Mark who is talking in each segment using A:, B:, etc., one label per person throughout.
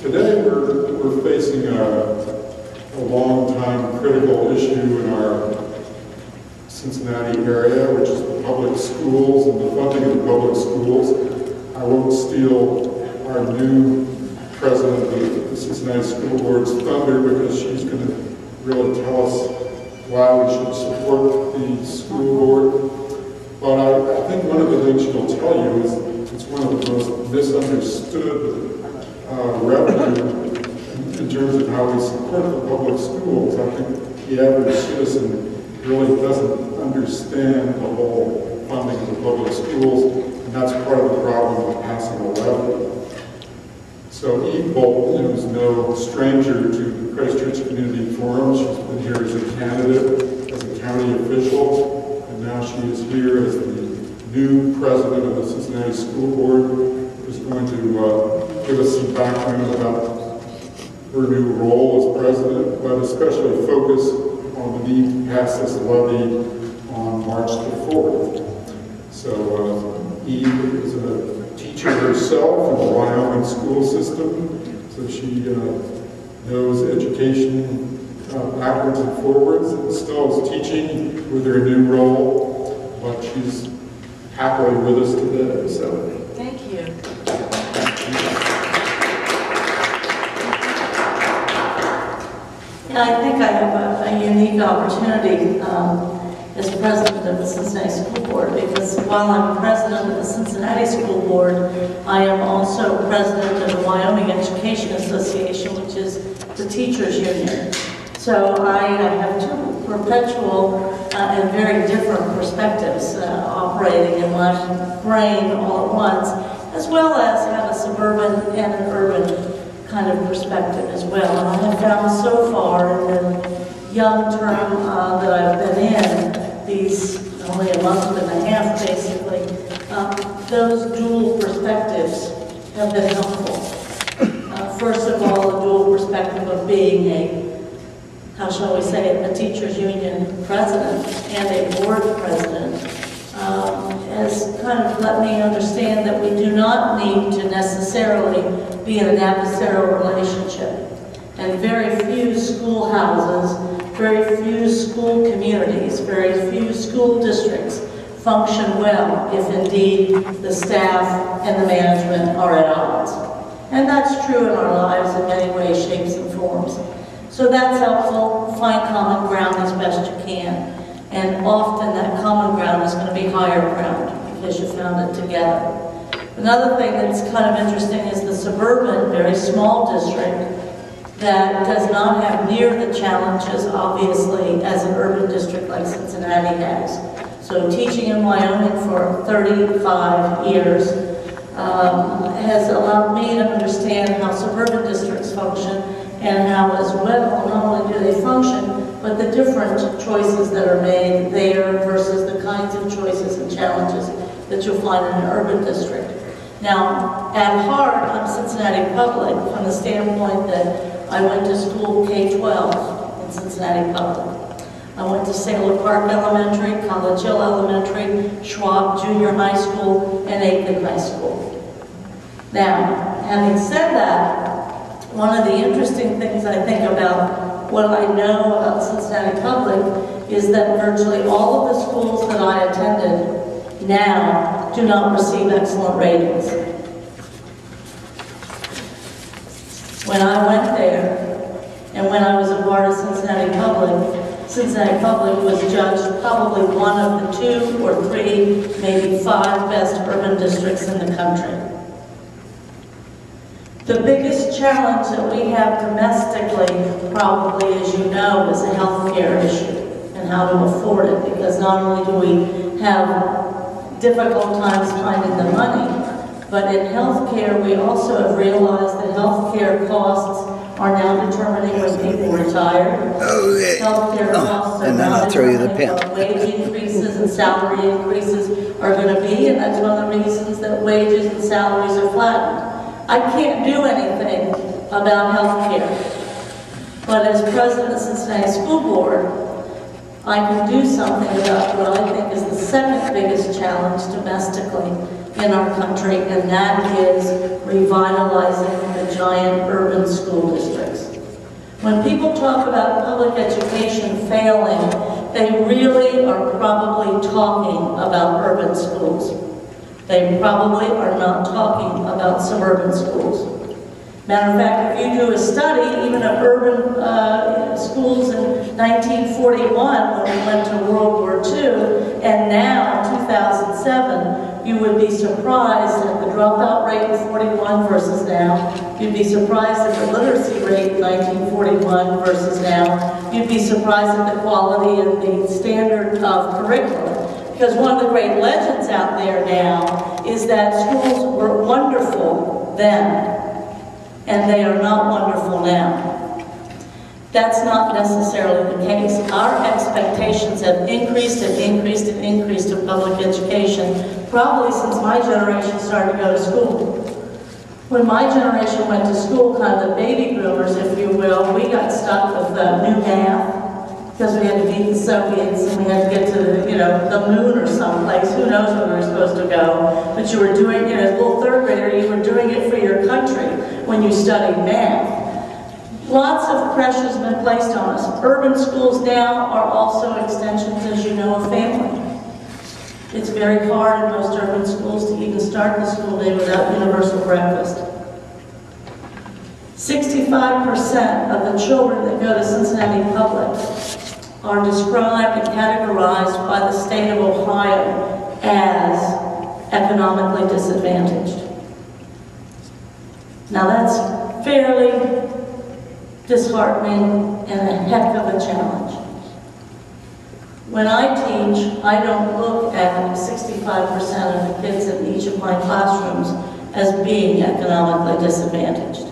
A: Today we're facing a long-time critical issue in our Cincinnati area, which is the public schools and the funding of the public schools. I won't steal our new president of the Cincinnati School Board's thunder, because she's going to really tell us why we should support the school board. But I think one of the things she'll tell you is it's one of the most misunderstood revenue in terms of how we support the public schools. I think the average citizen really doesn't understand the whole funding of the public schools, and that's part of the problem with passing a levy. So Eve Bolton, who's no stranger to Christchurch Community Forum, she's been here as a candidate, as a county official, and now she is here as the new president of the Cincinnati School Board, who's going to give us some background about her new role as president, but especially focus on the need to pass this levy on March the 4th. So Eve is a teacher herself in the Wyoming school system, so she knows education backwards and forwards, and still is teaching with her new role, but she's happily with us today. So
B: thank you. Yeah, I think I have a unique opportunity as president of the Cincinnati School Board, because while I'm president of the Cincinnati School Board, I am also president of the Wyoming Education Association, which is the teachers union. So I have two perpetual and very different perspectives operating in my brain all at once, as well as have a suburban and an urban kind of perspective as well. And I have found so far in the young term that I've been in, these only a month and a half basically, those dual perspectives have been helpful. First of all, the dual perspective of being a, how shall we say it, a teachers union president and a board president has kind of let me understand that we do not need to necessarily be in an adversarial relationship. And very few schoolhouses, very few school communities, very few school districts function well if indeed the staff and the management are at odds. And that's true in our lives in many ways, shapes, and forms. So that's helpful. Find common ground as best you can. And often that common ground is going to be higher ground because you found it together. Another thing that's kind of interesting is the suburban, very small district that does not have near the challenges, obviously, as an urban district like Cincinnati has. So teaching in Wyoming for 35 years has allowed me to understand how suburban districts function and how as well, not only do they function, but the different choices that are made there versus the kinds of choices and challenges that you'll find in an urban district. Now, at heart, I'm Cincinnati Public from the standpoint that I went to school K-12 in Cincinnati Public. I went to Sailor Park Elementary, College Hill Elementary, Schwab Junior High School, and Aiken High School. Now, having said that, one of the interesting things I think about what I know about Cincinnati Public is that virtually all of the schools that I attended now do not receive excellent ratings. When I went there, and when I was a part of Cincinnati Public was judged probably one of the 2 or 3, maybe 5 best urban districts in the country. The biggest challenge that we have domestically, probably as you know, is a health care issue and how to afford it, because not only do we have difficult times finding the money, but in health care we also have realized that health care costs are now determining when people retire.
C: Okay.
B: Health care costs are now determining what wage increases and salary increases are going to be, and that's one of the reasons that wages and salaries are flattened. I can't do anything about health care, but as president of the Cincinnati School Board, I can do something about what I think is the second biggest challenge domestically, in our country, and that is revitalizing the giant urban school districts. When people talk about public education failing, they really are probably talking about urban schools. They probably are not talking about suburban schools. Matter of fact, if you do a study, even of urban schools in 1941, when we went to World War II, and now, 2007, you would be surprised at the dropout rate in 41 versus now. You'd be surprised at the literacy rate in 1941 versus now. You'd be surprised at the quality and the standard of curriculum. Because one of the great legends out there now is that schools were wonderful then, and they are not wonderful now. That's not necessarily the case. Our expectations have increased and increased and increased in public education, probably since my generation started to go to school. When my generation went to school, kind of the baby boomers, if you will, we got stuck with new math, because we had to beat the Soviets and we had to get to the moon or someplace. Who knows where we were supposed to go? But you were doing, as a little third grader, you were doing it for your country when you studied math. Lots of pressure has been placed on us. Urban schools now are also extensions, as you know, of family. It's very hard in most urban schools to even start the school day without universal breakfast. 65% of the children that go to Cincinnati Public are described and categorized by the state of Ohio as economically disadvantaged. Now that's fairly disheartening and a heck of a challenge. When I teach, I don't look at 65% of the kids in each of my classrooms as being economically disadvantaged.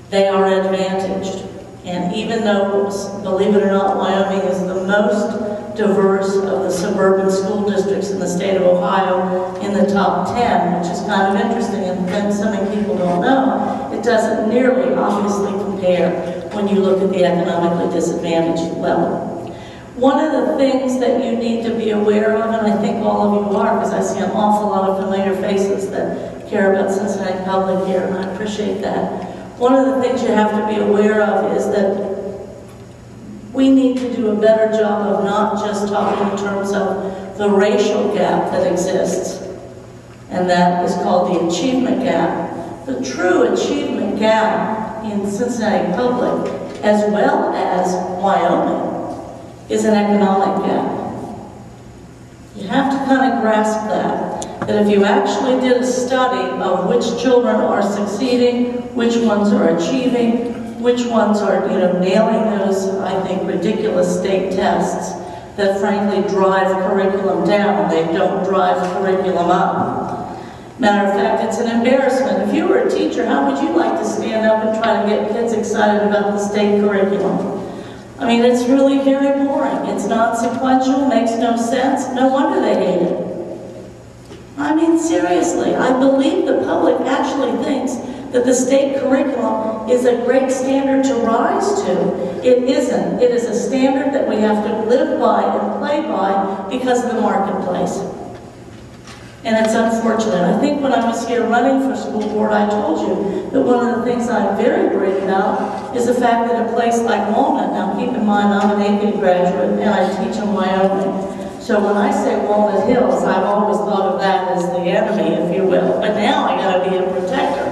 B: They are advantaged. And even though, believe it or not, Wyoming is the most diverse of the suburban school districts in the state of Ohio, in the top 10, which is kind of interesting and so many people don't know, it doesn't nearly obviously compare when you look at the economically disadvantaged level. One of the things that you need to be aware of, and I think all of you are, because I see an awful lot of familiar faces that care about Cincinnati Public here, and I appreciate that. One of the things you have to be aware of is that we need to do a better job of not just talking in terms of the racial gap that exists, and that is called the achievement gap. The true achievement gap in Cincinnati Public, as well as Wyoming, is an economic gap. You have to kind of grasp that if you actually did a study of which children are succeeding, which ones are achieving, which ones are, nailing those, I think, ridiculous state tests that frankly drive curriculum down, they don't drive curriculum up. Matter of fact, it's an embarrassment. If you were a teacher, how would you like to stand up and try to get kids excited about the state curriculum? I mean, it's really very boring. It's non-sequential, makes no sense. No wonder they hate it. I mean, seriously, I believe the public actually thinks that the state curriculum is a great standard to rise to. It isn't. It is a standard that we have to live by and play by because of the marketplace. And it's unfortunate. I think when I was here running for school board, I told you that one of the things I'm very worried about is the fact that a place like Walnut, now keep in mind I'm an AP graduate and I teach in Wyoming. So when I say Walnut Hills, I've always thought of that as the enemy, if you will. But now I gotta be a protector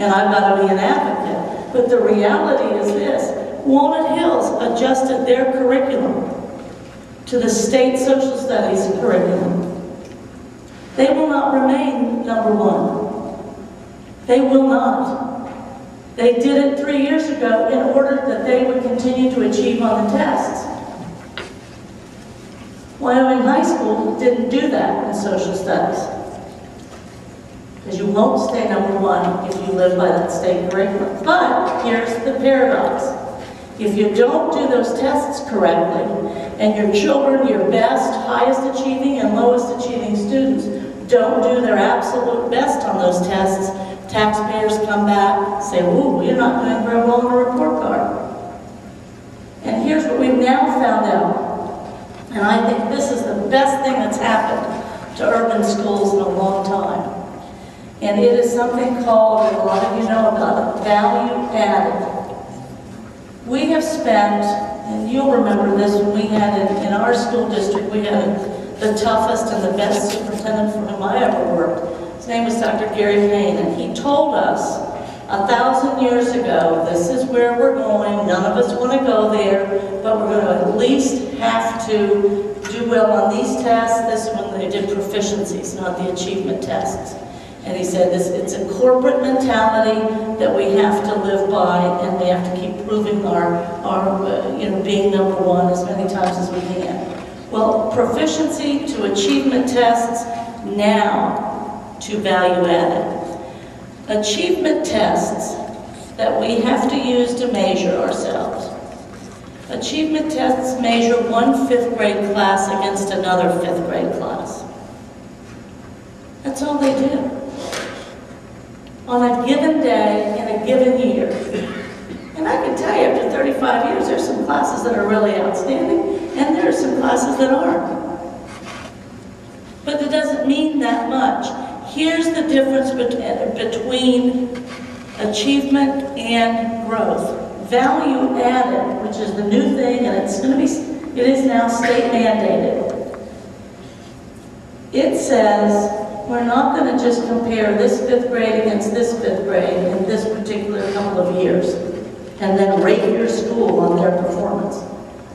B: and I've gotta be an advocate. But the reality is this, Walnut Hills adjusted their curriculum to the state social studies curriculum. They will not remain number one. They will not. They did it 3 years ago in order that they would continue to achieve on the tests. Wyoming High School didn't do that in social studies. Because you won't stay number one if you live by that state curriculum. But here's the paradox. If you don't do those tests correctly, and your children, your best, highest achieving and lowest achieving students, don't do their absolute best on those tests, taxpayers come back, say, ooh, you're not doing very well on a report card. And here's what we've now found out, and I think this is the best thing that's happened to urban schools in a long time. And it is something called, and a lot of you know about it, value added. We have spent, and you'll remember this, when we had in our school district, we had the toughest and the best superintendent for whom I ever worked. His name was Dr. Gary Payne, and he told us 1,000 years ago, this is where we're going, none of us want to go there, but we're going to at least have to do well on these tests. This one they did proficiencies, not the achievement tests. And he said it's a corporate mentality that we have to live by, and we have to keep proving our being number one as many times as we can. Well, proficiency to achievement tests, now to value added. Achievement tests that we have to use to measure ourselves. Achievement tests measure one 5th grade class against another 5th grade class. That's all they do. On a given day, in a given year. And I can tell you, after 35 years, there's some classes that are really outstanding, and there are some classes that aren't. But it doesn't mean that much. Here's the difference between achievement and growth. Value added, which is the new thing, and it is now state mandated. It says, we're not going to just compare this 5th grade against this 5th grade in this particular couple of years and then rate your school on their performance,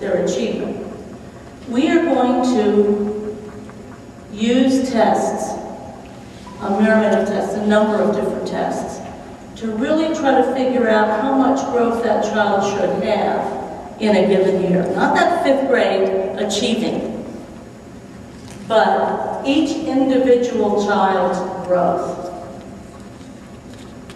B: their achievement. We are going to use tests, a myriad of tests, a number of different tests, to really try to figure out how much growth that child should have in a given year. Not that 5th grade achieving, but each individual child's growth.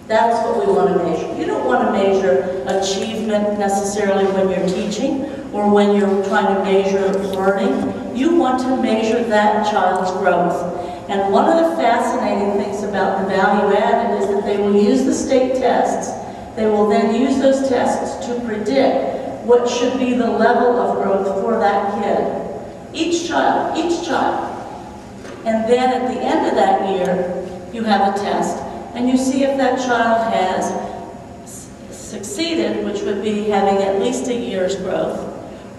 B: That's what we want to measure. You don't want to measure achievement necessarily when you're teaching or when you're trying to measure learning. You want to measure that child's growth. And one of the fascinating things about the value added is that they will use the state tests. They will then use those tests to predict what should be the level of growth for that kid. Each child. And then at the end of that year, you have a test. And you see if that child has succeeded, which would be having at least a year's growth.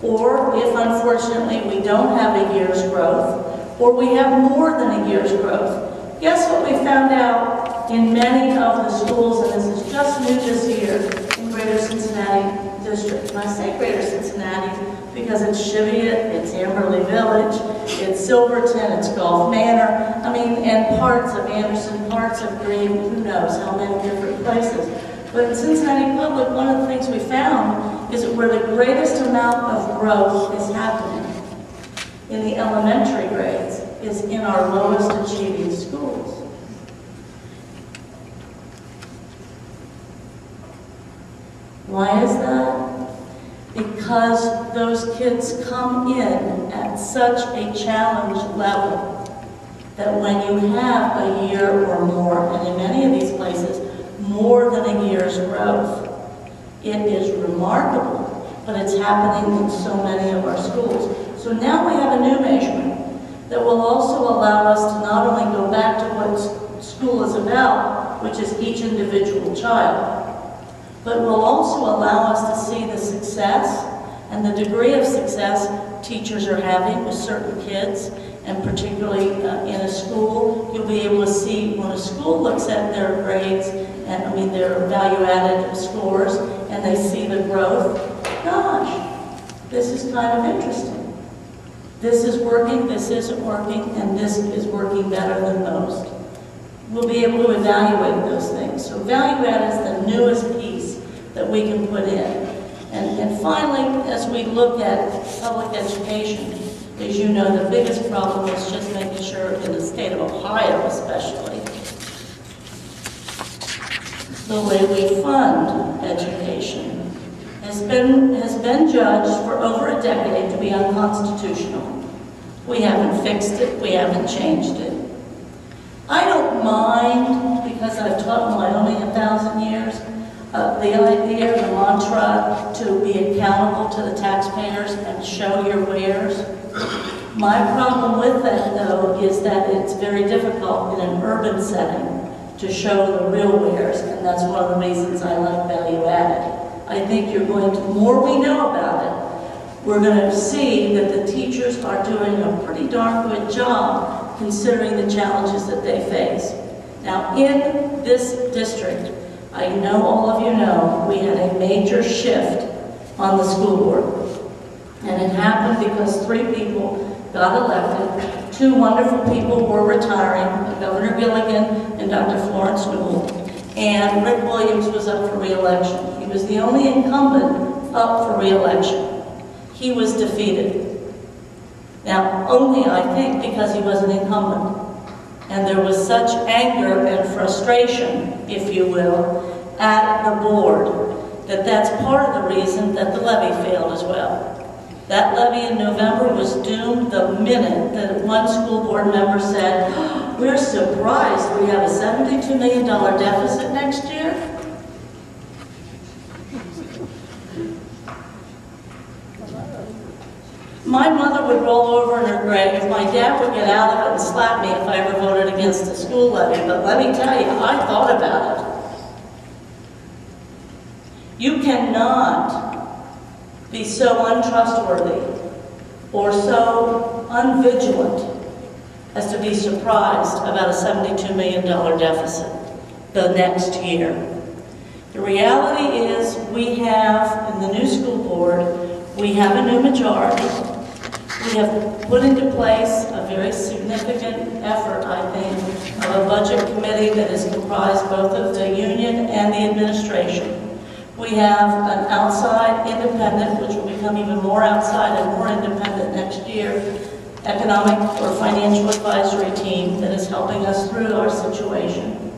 B: Or if, unfortunately, we don't have a year's growth, or we have more than a year's growth. Guess what we found out in many of the schools, and this is just new this year, in Greater Cincinnati District. And I say Greater Cincinnati because it's Cheviot, it's Amberley Village, it's Silverton, it's Gulf Manor, and parts of Anderson, parts of Green, who knows how many different places. But in Cincinnati Public, one of the things we found is that where the greatest amount of growth is happening in the elementary grades is in our lowest achieving schools. Why is that? Because those kids come in at such a challenge level that when you have a year or more, and in many of these places, more than a year's growth, it is remarkable, but it's happening in so many of our schools. So now we have a new measurement that will also allow us to not only go back to what school is about, which is each individual child, but will also allow us to see the success and the degree of success teachers are having with certain kids, and particularly in a school. You'll be able to see when a school looks at their grades, and their value-added scores, and they see the growth. Gosh, this is kind of interesting. This is working, this isn't working, and this is working better than most. We'll be able to evaluate those things. So value-add is the newest piece that we can put in. And finally, as we look at public education, as you know, the biggest problem is just making sure, in the state of Ohio especially, the way we fund education has been judged for over a decade to be unconstitutional. We haven't fixed it, we haven't changed it. I don't mind, because I've taught in Wyoming 1,000 years, the idea, the mantra to be accountable to the taxpayers and show your wares. My problem with that, though, is that it's very difficult in an urban setting to show the real wares, and that's one of the reasons I like value added. I think you're going to, the more we know about it, we're going to see that the teachers are doing a pretty darn good job considering the challenges that they face. Now, in this district, I know all of you know, we had a major shift on the school board. And it happened because 3 people got elected. 2 wonderful people were retiring, Governor Gilligan and Dr. Florence Newell. And Rick Williams was up for re-election. He was the only incumbent up for re-election. He was defeated. Now, only I think because he was an incumbent. And there was such anger and frustration, if you will, at the board, that that's part of the reason that the levy failed as well. That levy in November was doomed the minute that one school board member said, "Oh, we're surprised we have a $72 million deficit next year." My mother would roll over in her grave. My dad would get out of it and slap me if I ever voted against the school levy. But let me tell you, I thought about it. You cannot be so untrustworthy or so unvigilant as to be surprised about a $72 million deficit the next year. The reality is we have, in the new school board, we have a new majority. We have put into place a very significant effort, I think, of a budget committee that is comprised both of the union and the administration. We have an outside independent, which will become even more outside and more independent next year, economic or financial advisory team that is helping us through our situation.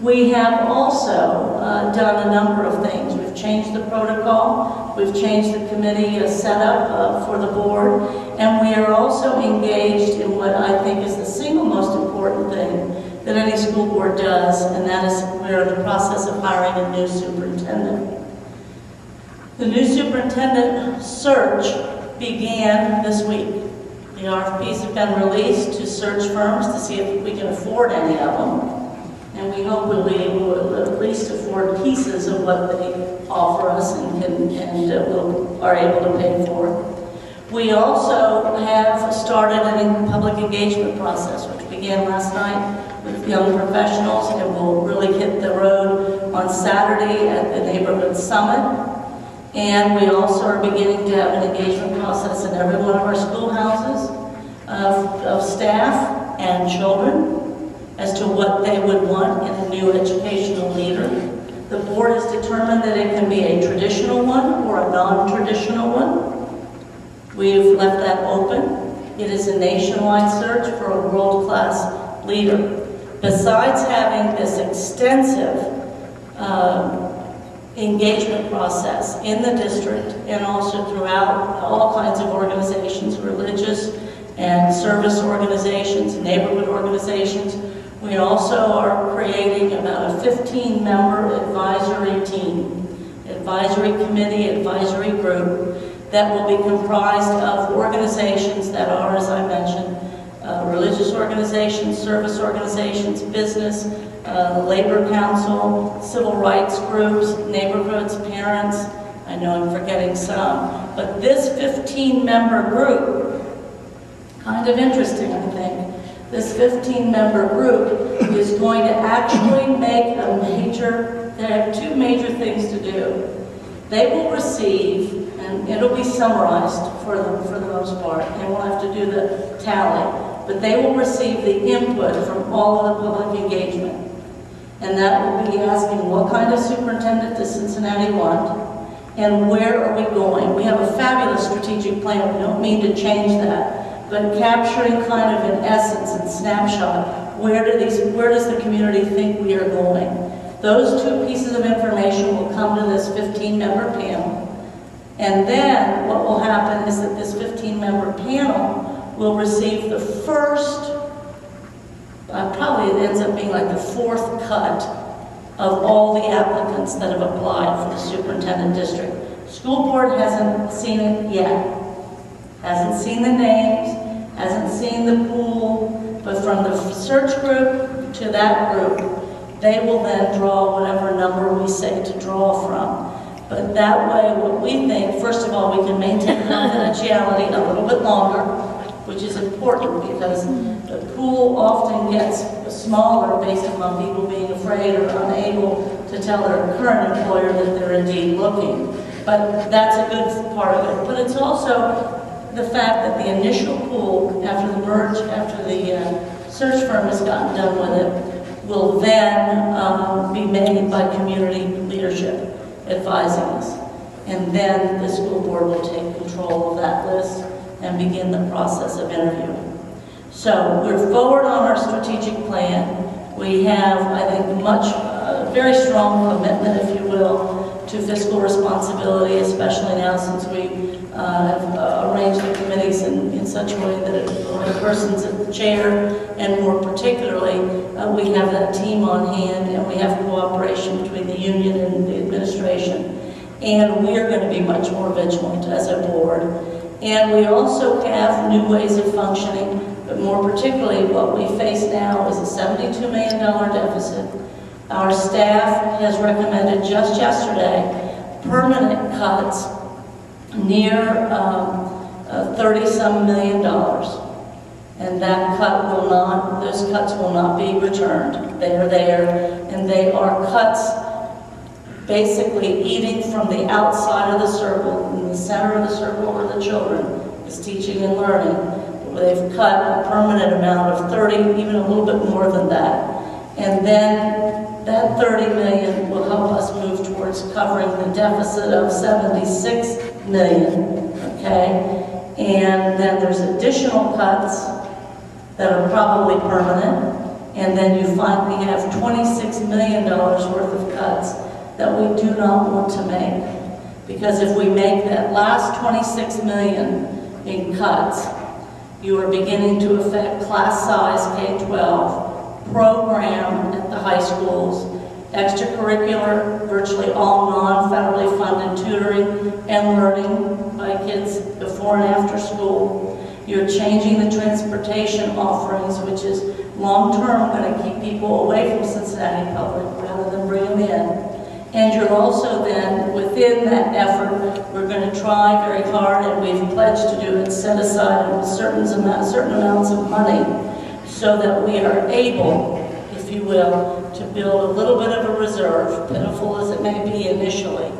B: We have also done a number of things. We've changed the protocol, we've changed the committee setup for the board, and we are also engaged in what I think is the single most important thing that any school board does, and that is we're in the process of hiring a new superintendent. The new superintendent search began this week. The RFPs have been released to search firms to see if we can afford any of them. And we hope we'll be able to at least afford pieces of what they offer us and are able to pay for. We also have started a public engagement process, which began last night with young professionals and will really hit the road on Saturday at the neighborhood summit. And we also are beginning to have an engagement process in every one of our schoolhouses of staff and children as to what they would want in a new educational leader. The board has determined that it can be a traditional one or a non-traditional one. We've left that open. It is a nationwide search for a world-class leader. Besides having this extensive engagement process in the district and also throughout all kinds of organizations, religious and service organizations, neighborhood organizations, we also are creating about a 15-member advisory team, advisory committee, advisory group that will be comprised of organizations that are, as I mentioned, religious organizations, service organizations, business, labor council, civil rights groups, neighborhoods, parents. I know I'm forgetting some. But this 15-member group, kind of interesting, I think, this 15-member group is going to actually make a major, they have 2 major things to do. They will receive, and it'll be summarized for the most part, and we'll have to do the tally, but they will receive the input from all of the public engagement. And that will be asking what kind of superintendent does Cincinnati want, and where are we going? We have a fabulous strategic plan. We don't mean to change that, but capturing kind of in essence and snapshot, where does the community think we are going? Those 2 pieces of information will come to this 15-member panel. And then what will happen is that this 15-member panel will receive the first, probably it ends up being like the 4th cut of all the applicants that have applied for the superintendent district. School board hasn't seen it yet. Hasn't seen the names, hasn't seen the pool, but from the search group to that group, They will then draw whatever number we say to draw from. But that way, what we think, first of all, we can maintain confidentiality a little bit longer, which is important because the pool often gets smaller based upon people being afraid or unable to tell their current employer that they're indeed looking. But that's a good part of it. But it's also the fact that the initial pool, after the merge, after the search firm has gotten done with it, will then be made by community leadership advising us. And then the school board will take control of that list and begin the process of interviewing. So we're forward on our strategic plan. We have, I think, very strong commitment, if you will, to fiscal responsibility, especially now since we have arranged the committees in such a way that one person's at the chair, and more particularly, we have that team on hand, and we have cooperation between the union and the administration. And we are going to be much more vigilant as a board. And we also have new ways of functioning, but more particularly what we face now is a $72 million deficit. Our staff has recommended just yesterday permanent cuts near $30-some million. And that those cuts will not be returned. They are there, and they are cuts basically eating from the outside of the circle. In the center of the circle are the children, is teaching and learning. They've cut a permanent amount of 30, even a little bit more than that. And then that 30 million will help us move towards covering the deficit of 76 million, okay? And then there's additional cuts that are probably permanent. And then you finally have $26 million worth of cuts that we do not want to make. Because if we make that last 26 million in cuts, you are beginning to affect class size K-12, program at the high schools, extracurricular, virtually all non-federally funded tutoring and learning by kids before and after school. You're changing the transportation offerings, which is long-term going to keep people away from Cincinnati Public rather than bring them in. And you're also then, within that effort, we're going to try very hard, and we've pledged to do it, set aside certain amounts of money so that we are able, if you will, to build a little bit of a reserve, pitiful as it may be initially,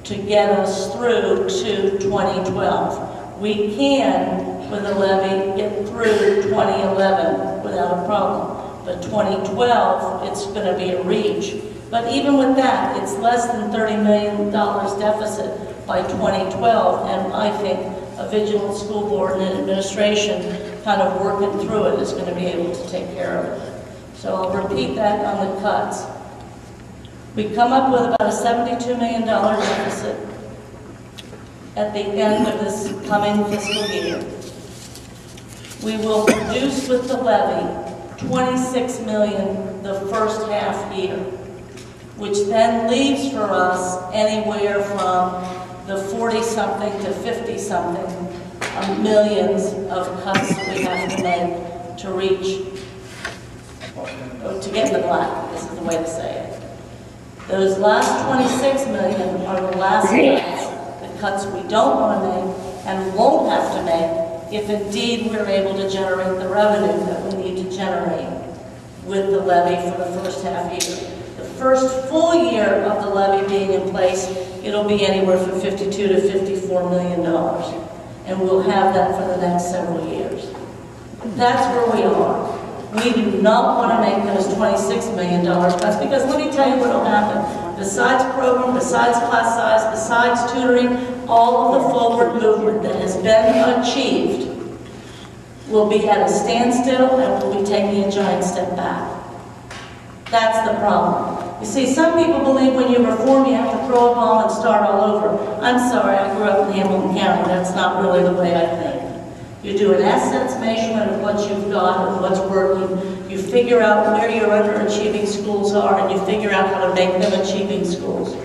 B: to get us through to 2012. We can, with a levy, get through 2011 without a problem. But 2012, it's going to be a reach. But even with that, it's less than $30 million deficit by 2012, and I think a vigilant school board and an administration kind of working through it is going to be able to take care of it. So I'll repeat that on the cuts. We come up with about a $72 million deficit at the end of this coming fiscal year. We will reduce with the levy $26 million the first half year, which then leaves for us anywhere from the 40-something to 50-something millions of cuts that we have to make to reach, or to get in the black, this is the way to say it. Those last 26 million are the last cuts, the cuts we don't want to make and won't have to make if indeed we're able to generate the revenue that we need to generate with the levy for the first half year. First full year of the levy being in place, it'll be anywhere from $52 to $54 million. And we'll have that for the next several years. That's where we are. We do not want to make those $26 million cuts because let me tell you what will happen. Besides program, besides class size, besides tutoring, all of the forward movement that has been achieved will be at a standstill and we'll be taking a giant step back. That's the problem. You see, some people believe when you reform, you have to throw a bomb and start all over. I'm sorry, I grew up in Hamilton County. That's not really the way I think. You do an assets measurement of what you've got and what's working. You figure out where your underachieving schools are, and you figure out how to make them achieving schools.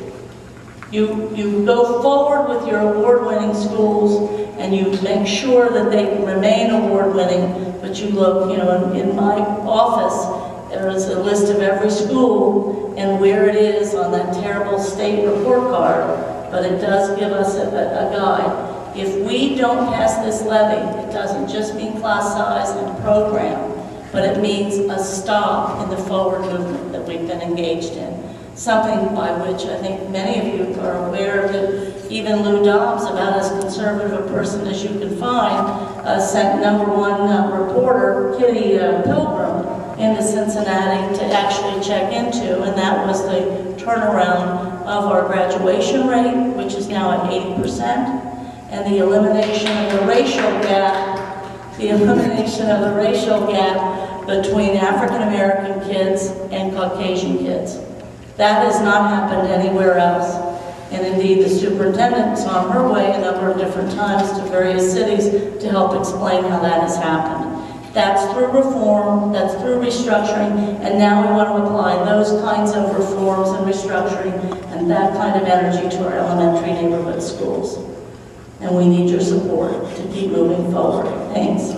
B: You go forward with your award-winning schools, and you make sure that they remain award-winning, but you look, in my office, There is a list of every school and where it is on that terrible state report card, but it does give us a guide. If we don't pass this levy, it doesn't just mean class size and program, but it means a stop in the forward movement that we've been engaged in. Something by which I think many of you are aware that even Lou Dobbs, about as conservative a person as you can find, sent #1 reporter, Kitty Pilgrim, into Cincinnati to actually check into, and that was the turnaround of our graduation rate, which is now at 80%, and the elimination of the racial gap, between African American kids and Caucasian kids. That has not happened anywhere else. And indeed, the superintendent is on her way a number of different times to various cities to help explain how that has happened. That's through reform, that's through restructuring, and now we want to apply those kinds of reforms and restructuring and that kind of energy to our elementary neighborhood schools. And we need your support to keep moving forward. Thanks.